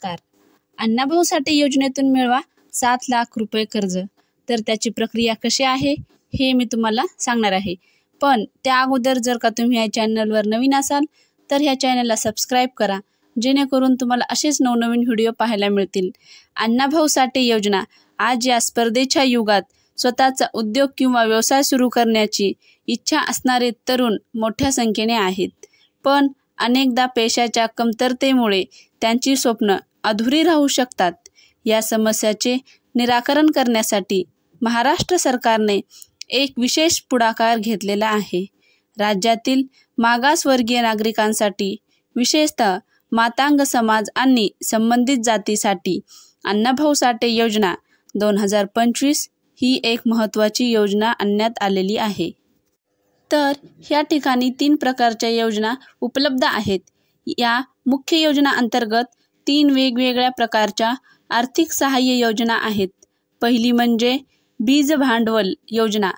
नमस्कार. अण्णाभाऊ साठे योजनेतून मिळवा 7 लाख रुपये कर्ज. तर त्याची प्रक्रिया कशी आहे हे मी तुम्हाला सांगणार आहे. पण त्या अगोदर जर का तुम्ही या चॅनलवर नवीन असाल तर ह्या चॅनलला सबस्क्राईब करा, जेणेकरून तुम्हाला असेच नवनवीन व्हिडिओ पाहायला मिळतील. अण्णाभाऊ साठे योजना आज या स्पर्धेच्या युगात स्वतःचा उद्योग किंवा व्यवसाय सुरू करण्याची इच्छा असणारे तरुण मोठ्या संख्येने आहेत. पण अनेकदा पैशाच्या कमतरतेमुळे त्यांची स्वप्न अधुरी राहू शकतात. या समस्याचे निराकरण करण्यासाठी महाराष्ट्र सरकारने एक विशेष पुढाकार घेतलेला आहे. राज्यातील मागासवर्गीय नागरिकांसाठी, विशेषतः मातंग समाज आणि संबंधित जातीसाठी अण्णाभाऊ साठे योजना 2025 ही एक महत्त्वाची योजना आणण्यात आलेली आहे. तर ह्या ठिकाणी 3 प्रकारच्या योजना उपलब्ध आहेत. या मुख्य योजना अंतर्गत 3 वेगवेगळ्या प्रकारच्या आर्थिक सहाय्य योजना आहेत. पहिली म्हणजे बीज भांडवल योजना.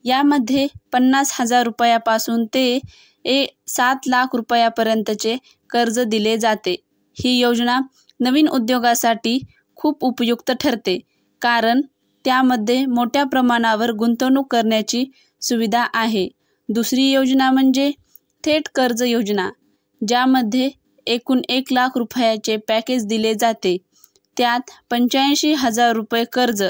यामध्ये 50,000 रुपयापासून ते 7 लाख रुपयापर्यंतचे कर्ज दिले जाते. ही योजना नवीन उद्योगासाठी खूप उपयुक्त ठरते, कारण त्यामध्ये मोठ्या प्रमाणावर गुंतवणूक करण्याची सुविधा आहे. दुसरी योजना म्हणजे थेट कर्ज योजना, ज्यामध्ये एकूण 1 लाख रुपयाचे पॅकेज दिले जाते. त्यात 85,000 रुपये कर्ज,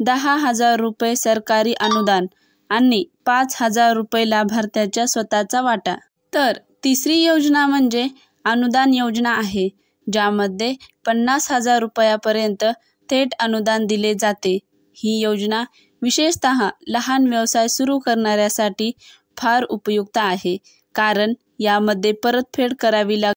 10,000 रुपये सरकारी अनुदान आणि 5,000 रुपये लाभार्थ्याच्या स्वतःचा वाटा. तर तिसरी योजना म्हणजे अनुदान योजना आहे, ज्यामध्ये 50,000 रुपयापर्यंत थेट अनुदान दिले जाते. ही योजना विशेषतः लहान व्यवसाय सुरू करणाऱ्यासाठी फार उपयुक्त आहे, कारण यामध्ये परतफेड करावी लागते